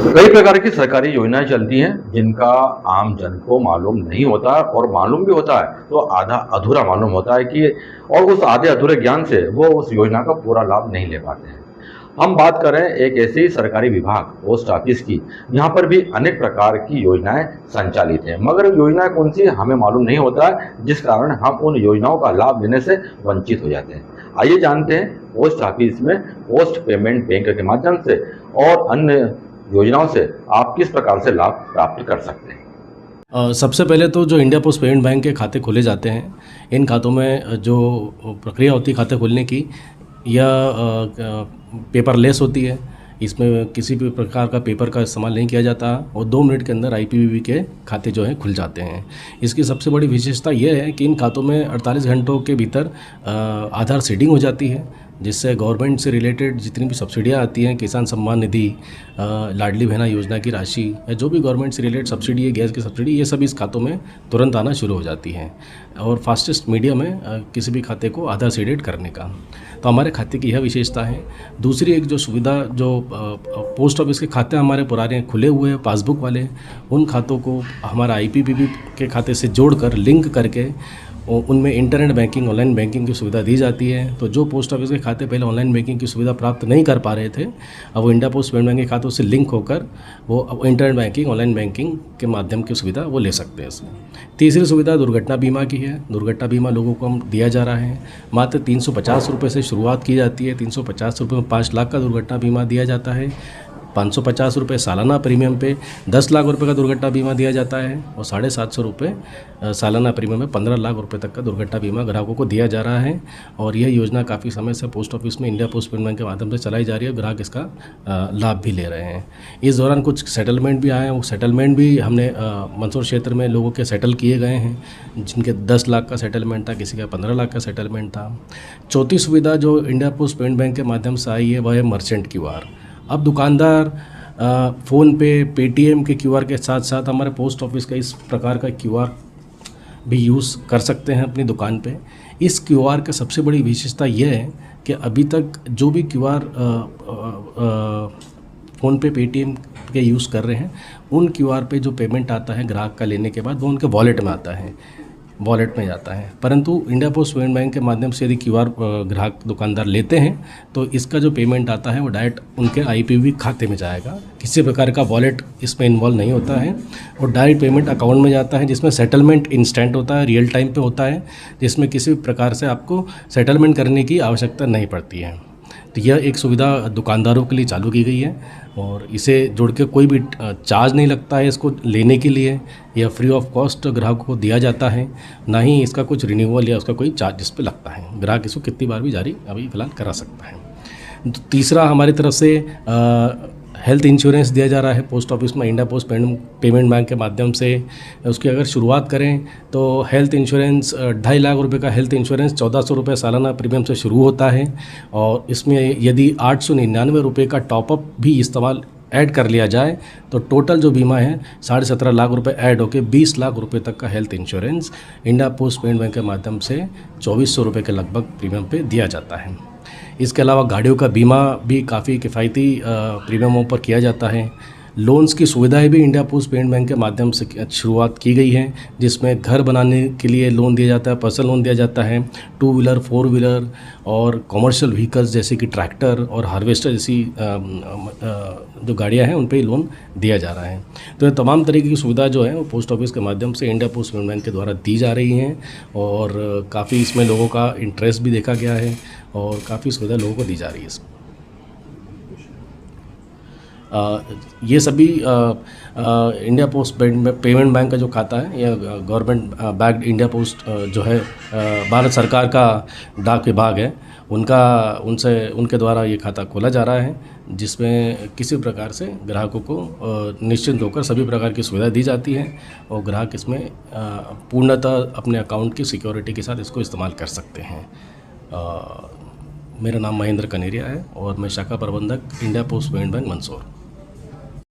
कई प्रकार की सरकारी योजनाएं चलती हैं जिनका आम जन को मालूम नहीं होता और मालूम भी होता है तो आधा अधूरा मालूम होता है कि और उस आधे अधूरे ज्ञान से वो उस योजना का पूरा लाभ नहीं ले पाते हैं। हम बात करें एक ऐसे सरकारी विभाग पोस्ट ऑफिस की, यहाँ पर भी अनेक प्रकार की योजनाएं संचालित हैं, मगर योजनाएं कौन सी हमें मालूम नहीं होता है, जिस कारण हम उन योजनाओं का लाभ लेने से वंचित हो जाते हैं। आइए जानते हैं पोस्ट ऑफिस में पोस्ट पेमेंट बैंक के माध्यम से और अन्य योजनाओं से आप किस प्रकार से लाभ प्राप्त कर सकते हैं। सबसे पहले तो जो इंडिया पोस्ट पेमेंट बैंक के खाते खोले जाते हैं, इन खातों में जो प्रक्रिया होती है खाते खोलने की, यह पेपरलेस होती है। इसमें किसी भी प्रकार का पेपर का इस्तेमाल नहीं किया जाता और 2 मिनट के अंदर IPPB के खाते जो हैं खुल जाते हैं। इसकी सबसे बड़ी विशेषता यह है कि इन खातों में 48 घंटों के भीतर आधार सीडिंग हो जाती है, जिससे गवर्नमेंट से रिलेटेड जितनी भी सब्सिडियाँ आती हैं, किसान सम्मान निधि, लाडली बहना योजना की राशि या जो भी गवर्नमेंट से रिलेटेड सब्सिडी है, गैस की सब्सिडी, ये सब इस खातों में तुरंत आना शुरू हो जाती हैं और फास्टेस्ट मीडियम है किसी भी खाते को आधार सीडेड करने का। तो हमारे खाते की यह विशेषता है। दूसरी एक जो सुविधा, जो पोस्ट ऑफिस के खाते हमारे पुराने खुले हुए हैं पासबुक वाले, उन खातों को हमारा IPPB के खाते से जोड़कर लिंक करके उनमें इंटरनेट बैंकिंग, ऑनलाइन बैंकिंग की सुविधा दी जाती है। तो जो पोस्ट ऑफिस के खाते पहले ऑनलाइन बैंकिंग की सुविधा प्राप्त नहीं कर पा रहे थे, अब वो इंडिया पोस्ट पेमेंट बैंक के खातों से लिंक होकर वो अब इंटरनेट बैंकिंग, ऑनलाइन बैंकिंग के माध्यम की सुविधा वो ले सकते हैं इसमें। तीसरी सुविधा दुर्घटना बीमा की है। दुर्घटना बीमा लोगों को हम दिया जा रहा है। मात्र 350 रुपये से शुरुआत की जाती है। 350 रुपये में 5 लाख का दुर्घटना बीमा दिया जाता है। 550 रुपये सालाना प्रीमियम पे 10 लाख रुपए का दुर्घटना बीमा दिया जाता है और 750 रुपये सालाना प्रीमियम में 15 लाख रुपए तक का दुर्घटना बीमा ग्राहकों को दिया जा रहा है। और यह योजना काफ़ी समय से पोस्ट ऑफिस में इंडिया पोस्ट पेमेंट बैंक के माध्यम से चलाई जा रही है। ग्राहक इसका लाभ भी ले रहे हैं। इस दौरान कुछ सेटलमेंट भी आए हैं। वो सेटलमेंट भी हमने मंदसौर क्षेत्र में लोगों के सेटल किए गए हैं, जिनके 10 लाख का सेटलमेंट था, किसी का 15 लाख का सेटलमेंट था। चौथी सुविधा जो इंडिया पोस्ट पेमेंट बैंक के माध्यम से आई है वह है मर्चेंट QR। अब दुकानदार फ़ोनपे, पेटीएम के QR के साथ साथ हमारे पोस्ट ऑफिस का इस प्रकार का QR भी यूज़ कर सकते हैं अपनी दुकान पे। इस QR का सबसे बड़ी विशेषता यह है कि अभी तक जो भी QR फ़ोनपे, पेटीएम के यूज़ कर रहे हैं, उन QR पे जो पेमेंट आता है ग्राहक का लेने के बाद, वो उनके वॉलेट में आता है, वॉलेट में जाता है। परंतु इंडिया पोस्ट पेमेंट बैंक के माध्यम से यदि QR ग्राहक दुकानदार लेते हैं तो इसका जो पेमेंट आता है वो डायरेक्ट उनके IPPB खाते में जाएगा। किसी प्रकार का वॉलेट इसमें इन्वॉल्व नहीं होता है और डायरेक्ट पेमेंट अकाउंट में जाता है, जिसमें सेटलमेंट इंस्टेंट होता है, रियल टाइम पे होता है, जिसमें किसी भी प्रकार से आपको सेटलमेंट करने की आवश्यकता नहीं पड़ती है। तो यह एक सुविधा दुकानदारों के लिए चालू की गई है और इसे जोड़ के कोई भी चार्ज नहीं लगता है इसको लेने के लिए, या फ्री ऑफ कॉस्ट ग्राहक को दिया जाता है। ना ही इसका कुछ रिन्यूअल या उसका कोई चार्ज इस पर लगता है। ग्राहक इसको कितनी बार भी जारी अभी फ़िलहाल करा सकता है। तीसरा, हमारी तरफ से हेल्थ इंश्योरेंस दिया जा रहा है पोस्ट ऑफिस में इंडिया पोस्ट पेमेंट बैंक के माध्यम से। उसकी अगर शुरुआत करें तो हेल्थ इंश्योरेंस 2.5 लाख रुपए का हेल्थ इंश्योरेंस 1400 रुपये सालाना प्रीमियम से शुरू होता है और इसमें यदि 899 रुपये का टॉपअप भी इस्तेमाल ऐड कर लिया जाए तो टोटल जो बीमा है 17.5 लाख रुपए ऐड होकर 20 लाख रुपए तक का health insurance India post payment bank के माध्यम से 2400 रुपये के लगभग प्रीमियम पे दिया जाता है। इसके अलावा गाड़ियों का बीमा भी काफ़ी किफ़ायती प्रीमियमों पर किया जाता है। लोन्स की सुविधाएं भी इंडिया पोस्ट पेमेंट बैंक के माध्यम से शुरुआत की गई है, जिसमें घर बनाने के लिए लोन दिया जाता है, पर्सनल लोन दिया जाता है, 2 व्हीलर, 4 व्हीलर और कॉमर्शियल व्हीकल्स जैसे कि ट्रैक्टर और हार्वेस्टर जैसी जो गाड़ियां हैं उन पे लोन दिया जा रहा है। तो ये तमाम तरीके की सुविधा जो है वो पोस्ट ऑफिस के माध्यम से इंडिया पोस्ट पेमेंट बैंक के द्वारा दी जा रही हैं और काफ़ी इसमें लोगों का इंटरेस्ट भी देखा गया है और काफ़ी सुविधा लोगों को दी जा रही है इसमें। ये सभी इंडिया पोस्ट पेमेंट बैंक का जो खाता है यह गवर्नमेंट बैक्ड इंडिया पोस्ट जो है भारत सरकार का डाक विभाग है, उनके द्वारा ये खाता खोला जा रहा है, जिसमें किसी प्रकार से ग्राहकों को निश्चिंत होकर सभी प्रकार की सुविधा दी जाती है और ग्राहक इसमें पूर्णतः अपने अकाउंट की सिक्योरिटी के साथ इसको इस्तेमाल कर सकते हैं। मेरा नाम महेंद्र कनेरिया है और मैं शाखा प्रबंधक India post payment bank Mandsaur.